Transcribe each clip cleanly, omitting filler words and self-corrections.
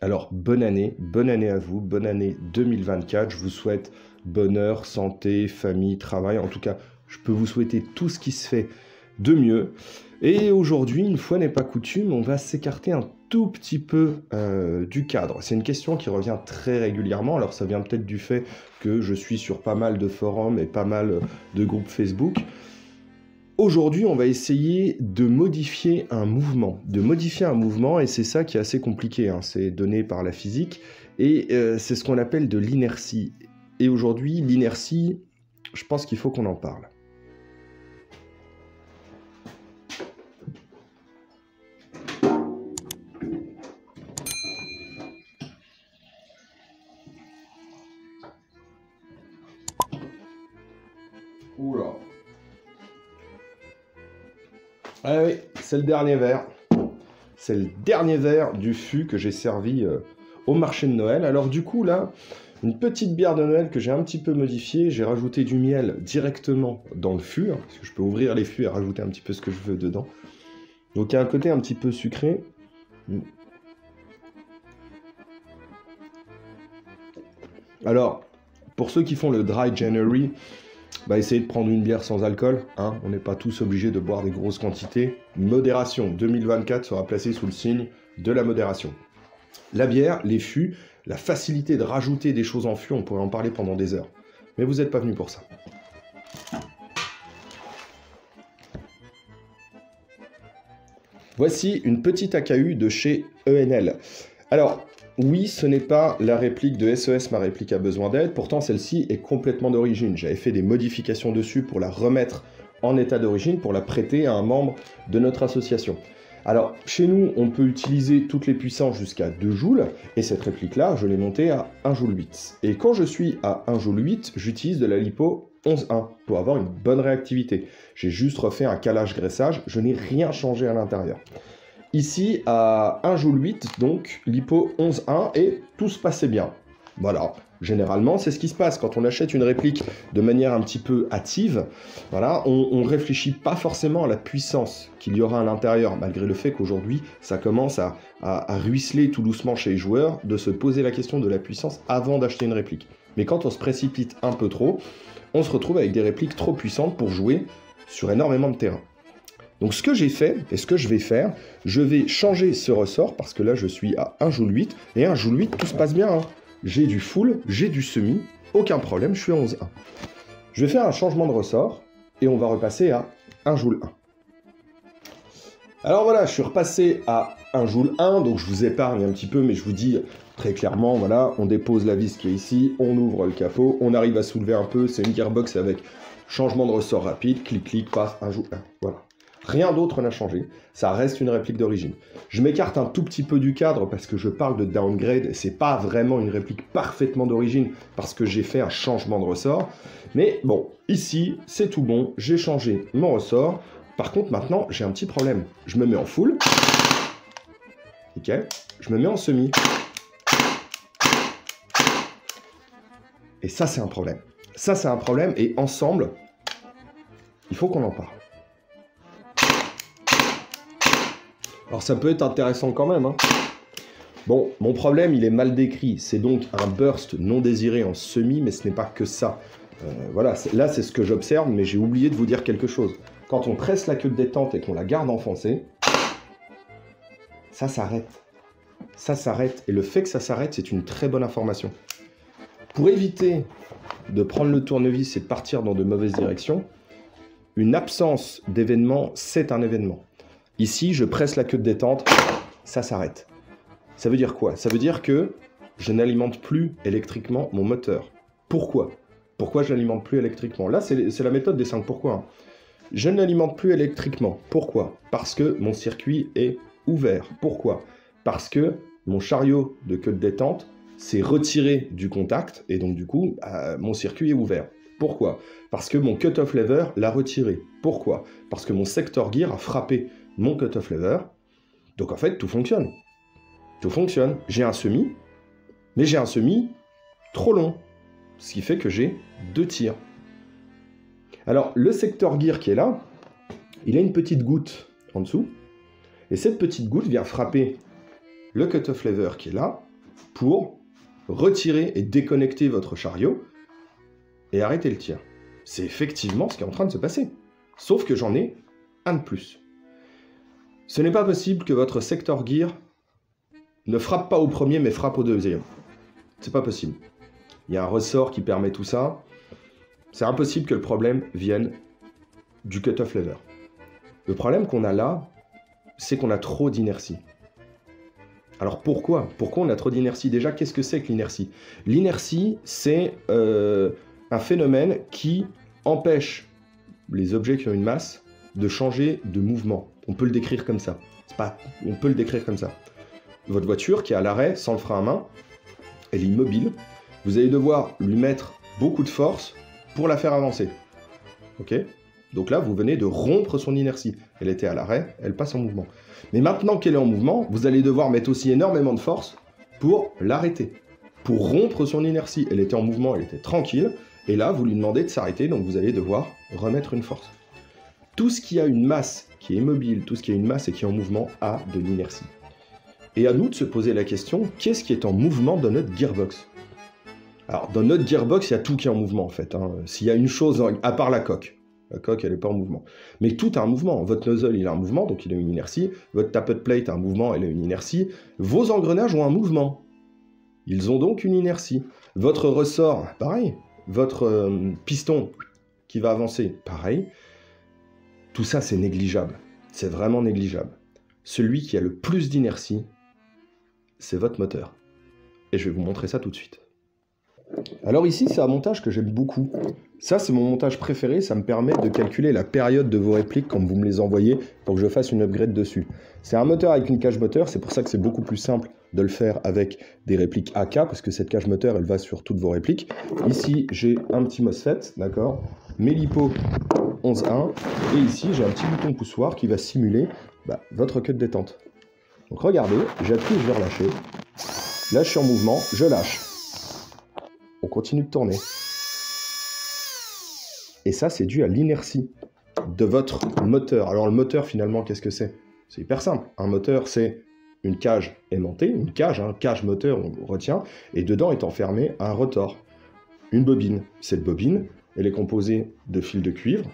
Alors, bonne année à vous, bonne année 2024. Je vous souhaite bonheur, santé, famille, travail. En tout cas, je peux vous souhaiter tout ce qui se fait de mieux. Et aujourd'hui, une fois n'est pas coutume, on va s'écarter un tout petit peu du cadre. C'est une question qui revient très régulièrement. Alors, ça vient peut-être du fait que je suis sur pas mal de forums et pas mal de groupes Facebook. Aujourd'hui, on va essayer de modifier un mouvement. Et c'est ça qui est assez compliqué, hein. C'est donné par la physique, et c'est ce qu'on appelle de l'inertie. Et aujourd'hui, l'inertie, je pense qu'il faut qu'on en parle. Oula. Ah oui, c'est le dernier verre. C'est le dernier verre du fût que j'ai servi au marché de Noël. Alors du coup, là, une petite bière de Noël que j'ai un petit peu modifiée. J'ai rajouté du miel directement dans le fût, hein, parce que je peux ouvrir les fûts et rajouter un petit peu ce que je veux dedans. Donc il y a un côté un petit peu sucré. Alors, pour ceux qui font le Dry January, essayez de prendre une bière sans alcool, hein. On n'est pas tous obligés de boire des grosses quantités. Modération, 2024 sera placé sous le signe de la modération. La bière, les fûts, la facilité de rajouter des choses en fût, on pourrait en parler pendant des heures. Mais vous n'êtes pas venu pour ça. Voici une petite AKU de chez ENL. Alors, oui, ce n'est pas la réplique de SES, ma réplique a besoin d'aide. Pourtant, celle-ci est complètement d'origine. J'avais fait des modifications dessus pour la remettre en état d'origine, pour la prêter à un membre de notre association. Alors, chez nous, on peut utiliser toutes les puissances jusqu'à 2 joules. Et cette réplique-là, je l'ai montée à 1 joule 8. Et quand je suis à 1 joule 8, j'utilise de la lipo 11.1 pour avoir une bonne réactivité. J'ai juste refait un calage-graissage. Je n'ai rien changé à l'intérieur. Ici, à 1 joule 8, donc lipo 11.1, et tout se passait bien. Voilà, généralement, c'est ce qui se passe quand on achète une réplique de manière un petit peu hâtive. Voilà, on ne réfléchit pas forcément à la puissance qu'il y aura à l'intérieur, malgré le fait qu'aujourd'hui, ça commence à ruisseler tout doucement chez les joueurs, de se poser la question de la puissance avant d'acheter une réplique. Mais quand on se précipite un peu trop, on se retrouve avec des répliques trop puissantes pour jouer sur énormément de terrain. Donc ce que j'ai fait, et ce que je vais faire, je vais changer ce ressort, parce que là je suis à 1 joule 8, et 1 joule 8, tout se passe bien, hein. J'ai du full, j'ai du semi, aucun problème, je suis à 11.1. Je vais faire un changement de ressort, et on va repasser à 1 joule 1. Alors voilà, je suis repassé à 1 joule 1, donc je vous épargne un petit peu, mais je vous dis très clairement, voilà, on dépose la vis qui est ici, on ouvre le capot, on arrive à soulever un peu, c'est une gearbox avec changement de ressort rapide, clic, paf, 1 joule 1, voilà. Rien d'autre n'a changé, ça reste une réplique d'origine. Je m'écarte un tout petit peu du cadre parce que je parle de downgrade, et c'est pas vraiment une réplique parfaitement d'origine parce que j'ai fait un changement de ressort. Mais bon, ici, c'est tout bon, j'ai changé mon ressort. Par contre, maintenant, j'ai un petit problème. Je me mets en full. Ok, je me mets en semi. Et ça, c'est un problème. Ça, c'est un problème, et ensemble, il faut qu'on en parle. Alors ça peut être intéressant quand même, hein. Bon, mon problème, il est mal décrit. C'est donc un burst non désiré en semi, mais ce n'est pas que ça. Voilà, là c'est ce que j'observe, mais j'ai oublié de vous dire quelque chose. Quand on presse la queue de détente et qu'on la garde enfoncée, ça s'arrête. Ça s'arrête. Et le fait que ça s'arrête, c'est une très bonne information. Pour éviter de prendre le tournevis et de partir dans de mauvaises directions, une absence d'événement, c'est un événement. Ici, je presse la queue de détente, ça s'arrête. Ça veut dire quoi? Ça veut dire que je n'alimente plus électriquement mon moteur. Pourquoi? Pourquoi je n'alimente plus électriquement? Là, c'est la méthode des 5 pourquoi. Hein. Je ne l'alimente plus électriquement. Pourquoi? Parce que mon circuit est ouvert. Pourquoi? Parce que mon chariot de queue de détente s'est retiré du contact, et donc du coup, mon circuit est ouvert. Pourquoi? Parce que mon cut-off lever l'a retiré. Pourquoi? Parce que mon sector gear a frappé mon cut-off lever. Donc en fait, tout fonctionne. Tout fonctionne. J'ai un semi, mais j'ai un semi trop long. Ce qui fait que j'ai 2 tirs. Alors, le sector gear qui est là, il a une petite goutte en dessous. Et cette petite goutte vient frapper le cut-off lever qui est là, pour retirer et déconnecter votre chariot et arrêter le tir. C'est effectivement ce qui est en train de se passer. Sauf que j'en ai un de plus. Ce n'est pas possible que votre sector gear ne frappe pas au premier mais frappe au deuxième. C'est pas possible. Il y a un ressort qui permet tout ça. C'est impossible que le problème vienne du cut-off lever. Le problème qu'on a là, c'est qu'on a trop d'inertie. Alors pourquoi? Pourquoi on a trop d'inertie? Déjà, qu'est-ce que c'est que l'inertie? L'inertie, c'est un phénomène qui empêche les objets qui ont une masse de changer de mouvement. On peut le décrire comme ça. On peut le décrire comme ça. Votre voiture qui est à l'arrêt, sans le frein à main, elle est immobile. Vous allez devoir lui mettre beaucoup de force pour la faire avancer. Ok? Donc là, vous venez de rompre son inertie. Elle était à l'arrêt, elle passe en mouvement. Mais maintenant qu'elle est en mouvement, vous allez devoir mettre aussi énormément de force pour l'arrêter. Pour rompre son inertie. Elle était en mouvement, elle était tranquille. Et là, vous lui demandez de s'arrêter, donc vous allez devoir remettre une force. Tout ce qui a une masse qui est immobile, tout ce qui a une masse et qui est en mouvement a de l'inertie. Et à nous de se poser la question, qu'est-ce qui est en mouvement dans notre gearbox? Alors, dans notre gearbox, il y a tout qui est en mouvement, en fait. S'il y a une chose, à part la coque, elle n'est pas en mouvement. Mais tout a un mouvement. Votre nozzle, il a un mouvement, donc il a une inertie. Votre tappet plate a un mouvement, elle a une inertie. Vos engrenages ont un mouvement. Ils ont donc une inertie. Votre ressort, pareil. Votre piston qui va avancer, pareil. Tout ça, c'est négligeable. C'est vraiment négligeable. Celui qui a le plus d'inertie, c'est votre moteur. Et je vais vous montrer ça tout de suite. Alors ici, c'est un montage que j'aime beaucoup. Ça, c'est mon montage préféré. Ça me permet de calculer la période de vos répliques quand vous me les envoyez pour que je fasse une upgrade dessus. C'est un moteur avec une cage moteur. C'est pour ça que c'est beaucoup plus simple de le faire avec des répliques AK, parce que cette cage moteur, elle va sur toutes vos répliques. Ici, j'ai un petit MOSFET, d'accord, mes LiPo 11.1, et ici, j'ai un petit bouton poussoir qui va simuler votre queue de détente. Donc regardez, j'appuie, je vais relâcher. Là, je suis en mouvement, je lâche. On continue de tourner. Et ça, c'est dû à l'inertie de votre moteur. Alors le moteur, finalement, qu'est-ce que c'est? C'est hyper simple. Un moteur, c'est une cage aimantée, une cage, cage moteur, on retient, et dedans est enfermé un rotor, une bobine. Cette bobine, elle est composée de fils de cuivre.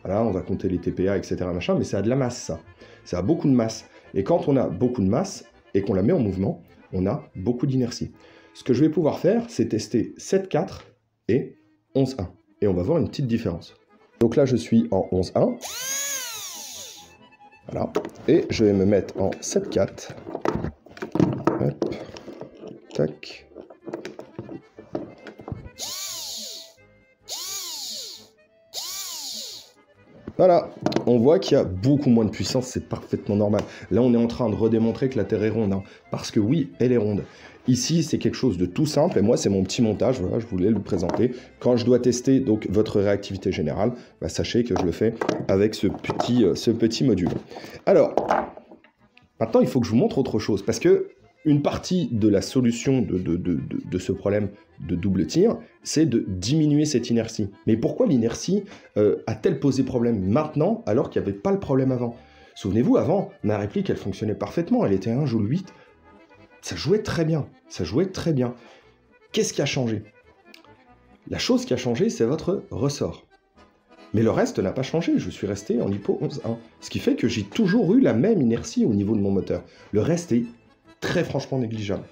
Voilà, on va compter les TPA, etc., machin, mais ça a de la masse, ça. Ça a beaucoup de masse. Et quand on a beaucoup de masse, et qu'on la met en mouvement, on a beaucoup d'inertie. Ce que je vais pouvoir faire, c'est tester 7.4 et 11.1. Et on va voir une petite différence. Donc là, je suis en 11.1. Voilà. Et je vais me mettre en 7.4. Hop. Tac. Voilà, on voit qu'il y a beaucoup moins de puissance, c'est parfaitement normal. Là, on est en train de redémontrer que la Terre est ronde, parce que oui, elle est ronde. Ici, c'est quelque chose de tout simple, et moi, c'est mon petit montage, voilà, je voulais le présenter. Quand je dois tester donc votre réactivité générale, sachez que je le fais avec ce petit module. Alors, maintenant, il faut que je vous montre autre chose, parce que une partie de la solution de ce problème de double tir, c'est de diminuer cette inertie. Mais pourquoi l'inertie a-t-elle posé problème maintenant, alors qu'il n'y avait pas le problème avant? Souvenez-vous, avant, ma réplique, elle fonctionnait parfaitement, elle était à 1 joule 8. Ça jouait très bien, ça jouait très bien. Qu'est-ce qui a changé? La chose qui a changé, c'est votre ressort. Mais le reste n'a pas changé, je suis resté en LiPo 11.1. Ce qui fait que j'ai toujours eu la même inertie au niveau de mon moteur. Le reste est très franchement négligeable.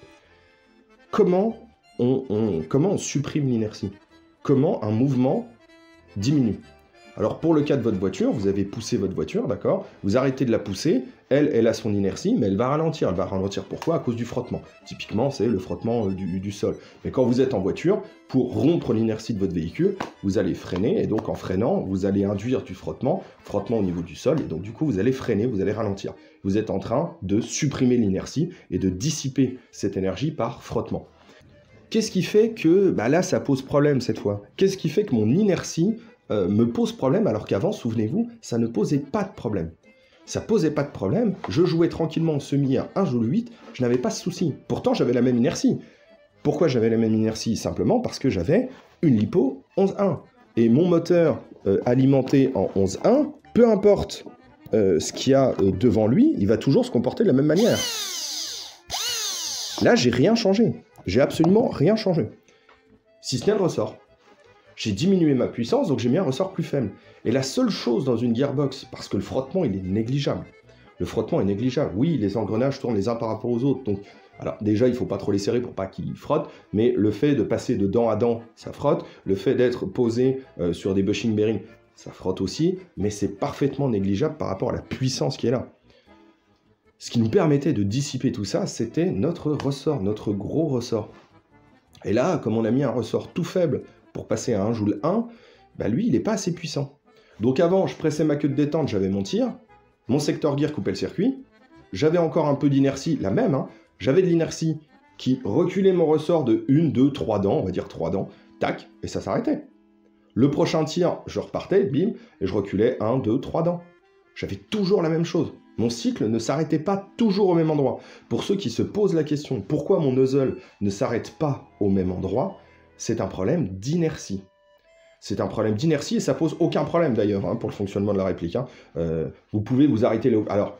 Comment on supprime l'inertie? Comment un mouvement diminue? Alors pour le cas de votre voiture, vous avez poussé votre voiture, d'accord? Vous arrêtez de la pousser, elle a son inertie, mais elle va ralentir. Elle va ralentir pourquoi? À cause du frottement. Typiquement, c'est le frottement du sol. Mais quand vous êtes en voiture, pour rompre l'inertie de votre véhicule, vous allez freiner, et donc en freinant, vous allez induire du frottement au niveau du sol, et donc du coup, vous allez freiner, vous allez ralentir. Vous êtes en train de supprimer l'inertie et de dissiper cette énergie par frottement. Qu'est-ce qui fait que, là, ça pose problème cette fois? Qu'est-ce qui fait que mon inertie me pose problème, alors qu'avant, souvenez-vous, ça ne posait pas de problème. Ça posait pas de problème, je jouais tranquillement en semi à 1 joule 8, je n'avais pas ce souci. Pourtant, j'avais la même inertie. Pourquoi j'avais la même inertie? Simplement parce que j'avais une LiPo 11.1. Et mon moteur alimenté en 11.1, peu importe ce qu'il y a devant lui, il va toujours se comporter de la même manière. Là, j'ai rien changé. J'ai absolument rien changé. Si ce n'est le ressort. J'ai diminué ma puissance, donc j'ai mis un ressort plus faible. Et la seule chose dans une gearbox, parce que le frottement, il est négligeable. Le frottement est négligeable. Oui, les engrenages tournent les uns par rapport aux autres. Donc, alors déjà, il ne faut pas trop les serrer pour pas qu'ils frottent, mais le fait de passer de dent à dent, ça frotte. Le fait d'être posé sur des bushing bearings, ça frotte aussi, mais c'est parfaitement négligeable par rapport à la puissance qui est là. Ce qui nous permettait de dissiper tout ça, c'était notre ressort, notre gros ressort. Et là, comme on a mis un ressort tout faible pour passer à 1 joule 1, bah lui, il n'est pas assez puissant. Donc avant, je pressais ma queue de détente, j'avais mon tir, mon secteur gear coupait le circuit, j'avais encore un peu d'inertie, la même, hein, j'avais de l'inertie qui reculait mon ressort de 1, 2, 3 dents, on va dire 3 dents, tac, et ça s'arrêtait. Le prochain tir, je repartais, bim, et je reculais 1, 2, 3 dents. J'avais toujours la même chose. Mon cycle ne s'arrêtait pas toujours au même endroit. Pour ceux qui se posent la question, pourquoi mon nozzle ne s'arrête pas au même endroit, c'est un problème d'inertie. C'est un problème d'inertie et ça pose aucun problème d'ailleurs hein, pour le fonctionnement de la réplique. Hein. Vous pouvez vous arrêter... Alors,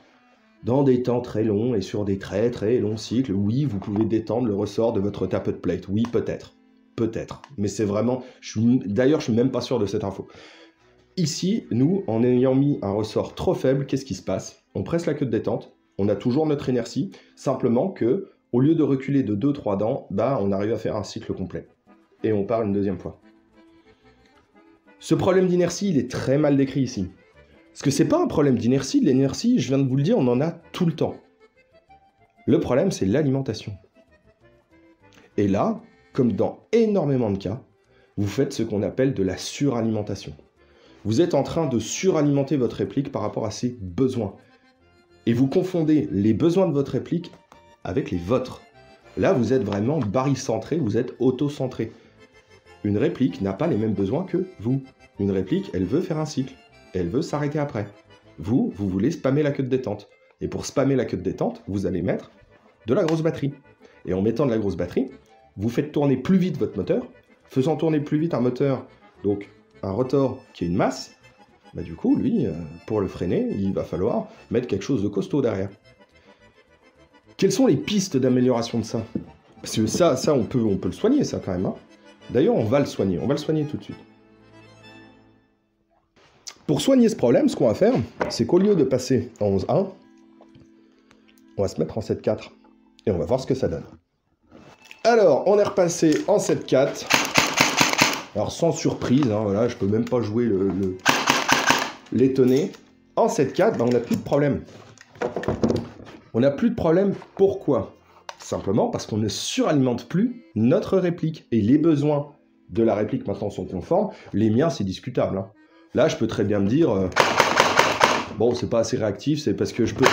dans des temps très longs et sur des très très longs cycles, oui, vous pouvez détendre le ressort de votre tappet plate. Oui, peut-être. Peut-être. Mais c'est vraiment... D'ailleurs, je suis même pas sûr de cette info. Ici, nous, en ayant mis un ressort trop faible, qu'est-ce qui se passe? On presse la queue de détente, on a toujours notre inertie, simplement que, au lieu de reculer de 2-3 dents, bah, on arrive à faire un cycle complet. Et on part une deuxième fois. Ce problème d'inertie, il est très mal décrit ici. Parce que c'est pas un problème d'inertie, l'inertie, je viens de vous le dire, on en a tout le temps. Le problème, c'est l'alimentation. Et là, comme dans énormément de cas, vous faites ce qu'on appelle de la suralimentation. Vous êtes en train de suralimenter votre réplique par rapport à ses besoins. Et vous confondez les besoins de votre réplique avec les vôtres. Là, vous êtes vraiment barycentré, vous êtes auto-centré. Une réplique n'a pas les mêmes besoins que vous. Une réplique, elle veut faire un cycle. Elle veut s'arrêter après. Vous, vous voulez spammer la queue de détente. Et pour spammer la queue de détente, vous allez mettre de la grosse batterie. Et en mettant de la grosse batterie, vous faites tourner plus vite votre moteur. Faisant tourner plus vite un moteur, donc un rotor qui a une masse, bah du coup, lui, pour le freiner, il va falloir mettre quelque chose de costaud derrière. Quelles sont les pistes d'amélioration de ça? Parce que ça on peut le soigner, ça, quand même. Hein. D'ailleurs, on va le soigner tout de suite. Pour soigner ce problème, ce qu'on va faire, c'est qu'au lieu de passer en 11.1, on va se mettre en 7.4, et on va voir ce que ça donne. Alors, on est repassé en 7.4. Alors, sans surprise, hein, voilà, je peux même pas jouer l'étonné. En 7.4, bah, on n'a plus de problème. On n'a plus de problème, pourquoi? Simplement parce qu'on ne suralimente plus notre réplique. Et les besoins de la réplique maintenant sont conformes. Les miens, c'est discutable. Hein. Là, je peux très bien me dire, bon, c'est pas assez réactif, c'est parce que je peux...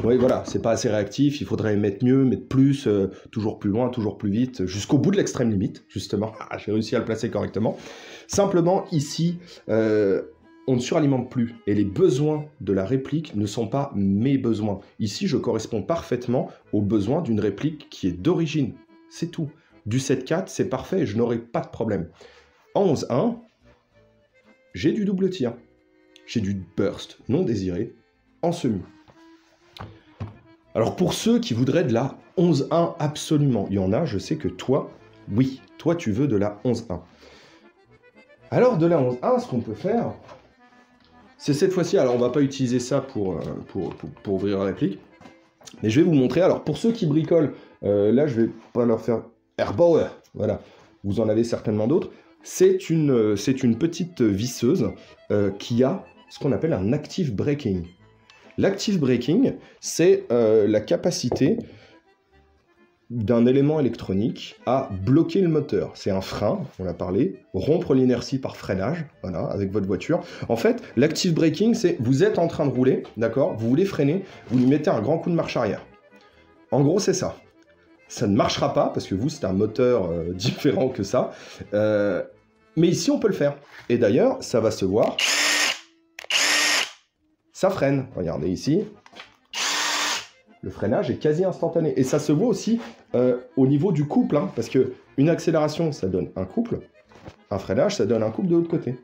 Oui, voilà, c'est pas assez réactif, il faudrait mettre mieux, mettre plus, toujours plus loin, toujours plus vite, jusqu'au bout de l'extrême limite, justement. Ah, j'ai réussi à le placer correctement. Simplement, ici, on ne suralimente plus, et les besoins de la réplique ne sont pas mes besoins. Ici, je corresponds parfaitement aux besoins d'une réplique qui est d'origine. C'est tout. Du 7.4, c'est parfait, je n'aurai pas de problème. En 11.1, j'ai du double tir. J'ai du burst non désiré en semi. Alors pour ceux qui voudraient de la 11.1 absolument, il y en a, je sais que toi, oui, toi tu veux de la 11.1. Alors de la 11.1, ce qu'on peut faire, c'est cette fois-ci, alors on va pas utiliser ça pour ouvrir la réplique, mais je vais vous montrer, alors pour ceux qui bricolent, là je vais pas leur faire Airbauer, voilà, vous en avez certainement d'autres, c'est une petite visseuse qui a ce qu'on appelle un active braking. L'active braking, c'est la capacité d'un élément électronique à bloquer le moteur. C'est un frein, on a parlé, rompre l'inertie par freinage, voilà, avec votre voiture. En fait, l'active braking, c'est vous êtes en train de rouler, d'accord, vous voulez freiner, vous lui mettez un grand coup de marche arrière. En gros, c'est ça. Ça ne marchera pas, parce que vous, c'est un moteur différent que ça. Mais ici, on peut le faire. Et d'ailleurs, ça va se voir. Ça freine. Regardez ici. Le freinage est quasi instantané. Et ça se voit aussi au niveau du couple. Hein, parce qu'une accélération, ça donne un couple. Un freinage, ça donne un couple de l'autre côté.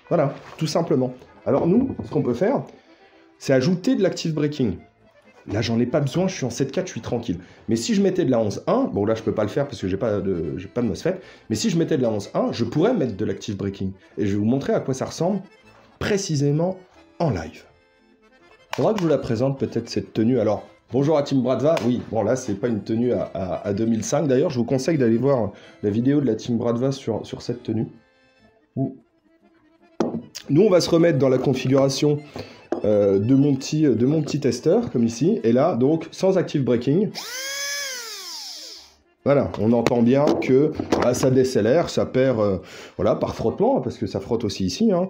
Voilà, tout simplement. Alors nous, ce qu'on peut faire, c'est ajouter de l'active breaking. Là, j'en ai pas besoin, je suis en 7.4, je suis tranquille. Mais si je mettais de la 11.1, bon là, je peux pas le faire parce que j'ai pas de MOSFET, mais si je mettais de la 11.1, je pourrais mettre de l'active breaking. Et je vais vous montrer à quoi ça ressemble précisément en live. Il faudra que je vous la présente, peut-être, cette tenue. Alors, bonjour à Team Bradva. Oui, bon là, c'est pas une tenue à 2005. D'ailleurs, je vous conseille d'aller voir la vidéo de la Team Bradva sur cette tenue. Nous, on va se remettre dans la configuration de mon petit testeur, comme ici. Et là, donc, sans active breaking. Voilà, on entend bien que ça décélère, ça perd, voilà, par frottement, parce que ça frotte aussi ici, hein,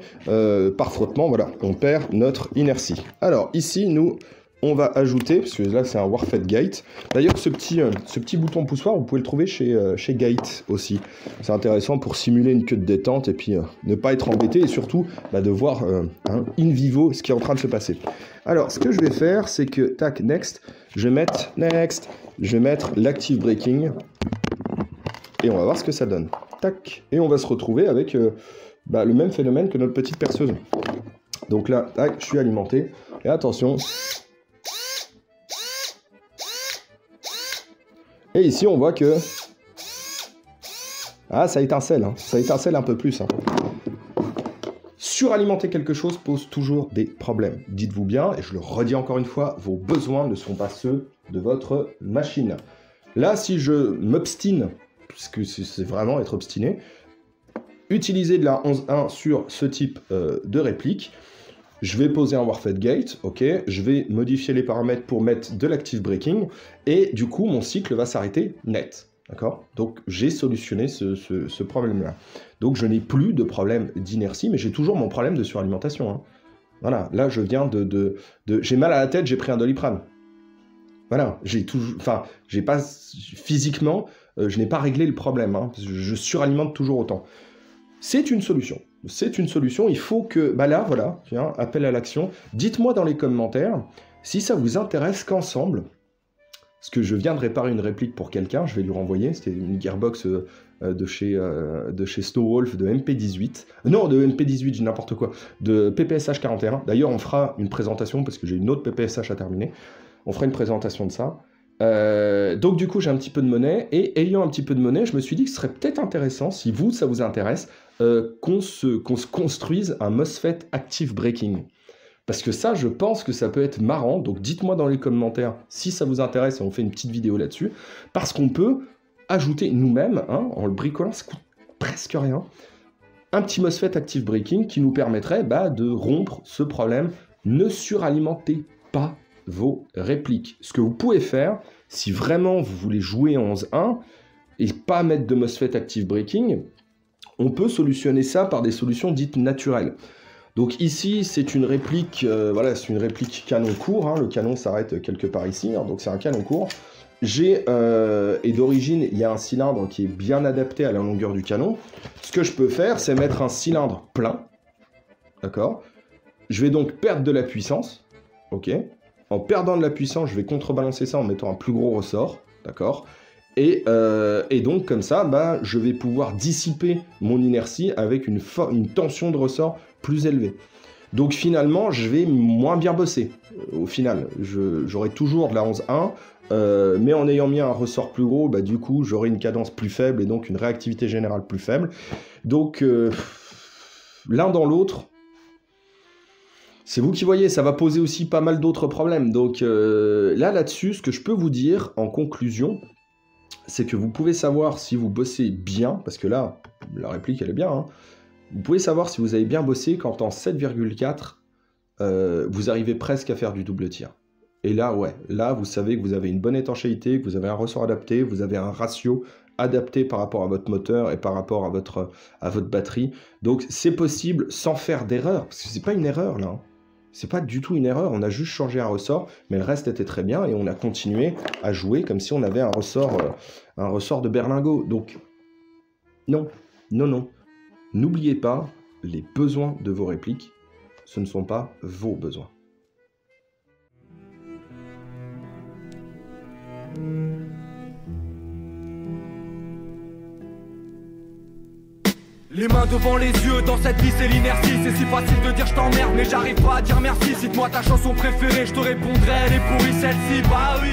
par frottement, voilà, on perd notre inertie. Alors, ici, nous, on va ajouter, parce que là, c'est un Warfed Gate. D'ailleurs, ce petit bouton poussoir, vous pouvez le trouver chez Gate aussi. C'est intéressant pour simuler une queue de détente et puis ne pas être embêté et surtout de voir in vivo ce qui est en train de se passer. Alors, ce que je vais faire, c'est que, tac, next, je vais mettre l'active breaking et on va voir ce que ça donne. Tac, et on va se retrouver avec le même phénomène que notre petite perceuse. Donc là, tac, je suis alimenté. Et attention. Et ici, on voit que... Ah, ça étincelle, hein. Ça étincelle un peu plus. Hein. Suralimenter quelque chose pose toujours des problèmes. Dites-vous bien, et je le redis encore une fois, vos besoins ne sont pas ceux de votre machine. Là, si je m'obstine, puisque c'est vraiment être obstiné, utiliser de la 11.1 sur ce type de réplique, je vais poser un Warfed Gate, ok, je vais modifier les paramètres pour mettre de l'active breaking, et du coup, mon cycle va s'arrêter net. D'accord? Donc, j'ai solutionné ce problème-là. Donc, je n'ai plus de problème d'inertie, mais j'ai toujours mon problème de suralimentation. Hein. Voilà, là, je viens j'ai mal à la tête, j'ai pris un Doliprane. Voilà, j'ai pas... Physiquement, je n'ai pas réglé le problème. Hein, je suralimente toujours autant. C'est une solution. C'est une solution. Il faut que... là, voilà, tiens, appel à l'action. Dites-moi dans les commentaires si ça vous intéresse qu'ensemble... Parce que je viens de réparer une réplique pour quelqu'un, je vais lui renvoyer, c'était une gearbox de chez Snowwolf de MP18. Non, de MP18, j'ai n'importe quoi, de PPSH 41. D'ailleurs, on fera une présentation, parce que j'ai une autre PPSH à terminer. On fera une présentation de ça. Donc du coup, j'ai un petit peu de monnaie, et ayant un petit peu de monnaie, je me suis dit que ce serait peut-être intéressant, si vous, ça vous intéresse, qu'on se construise un MOSFET Active Breaking. Parce que ça, je pense que ça peut être marrant. Donc, dites-moi dans les commentaires si ça vous intéresse et on fait une petite vidéo là-dessus. Parce qu'on peut ajouter nous-mêmes, hein, en le bricolant, ça coûte presque rien, un petit MOSFET Active Breaking qui nous permettrait de rompre ce problème. Ne suralimentez pas vos répliques. Ce que vous pouvez faire, si vraiment vous voulez jouer en 11.1 et pas mettre de MOSFET Active Breaking, on peut solutionner ça par des solutions dites naturelles. Donc ici, c'est une réplique, voilà, c'est une réplique canon court, hein, le canon s'arrête quelque part ici, hein, donc c'est un canon court. Et d'origine, il y a un cylindre qui est bien adapté à la longueur du canon. Ce que je peux faire, c'est mettre un cylindre plein, d'accord? Je vais donc perdre de la puissance, ok? En perdant de la puissance, je vais contrebalancer ça en mettant un plus gros ressort, d'accord? Et donc, comme ça, je vais pouvoir dissiper mon inertie avec une tension de ressort plus élevée. Donc, finalement, je vais moins bien bosser. Au final, j'aurai toujours de la 11.1, mais en ayant mis un ressort plus gros, du coup, j'aurai une cadence plus faible et donc une réactivité générale plus faible. Donc, l'un dans l'autre, c'est vous qui voyez, ça va poser aussi pas mal d'autres problèmes. Donc, là-dessus, ce que je peux vous dire, en conclusion, c'est que vous pouvez savoir si vous bossez bien, parce que là, la réplique, elle est bien, hein. Vous pouvez savoir si vous avez bien bossé quand en 7,4, vous arrivez presque à faire du double tir. Et là, ouais, là, vous savez que vous avez une bonne étanchéité, que vous avez un ressort adapté, vous avez un ratio adapté par rapport à votre moteur et par rapport à votre batterie. Donc, c'est possible sans faire d'erreur, parce que c'est pas une erreur, là, hein. C'est pas du tout une erreur, on a juste changé un ressort, mais le reste était très bien, et on a continué à jouer comme si on avait un ressort de berlingot. Donc, non, non, non. N'oubliez pas, les besoins de vos répliques, ce ne sont pas vos besoins. Les mains devant les yeux, dans cette vie c'est l'inertie. C'est si facile de dire je t'emmerde mais j'arrive pas à dire merci. Cite-moi ta chanson préférée, je te répondrai elle est pourrie celle-ci. Bah oui,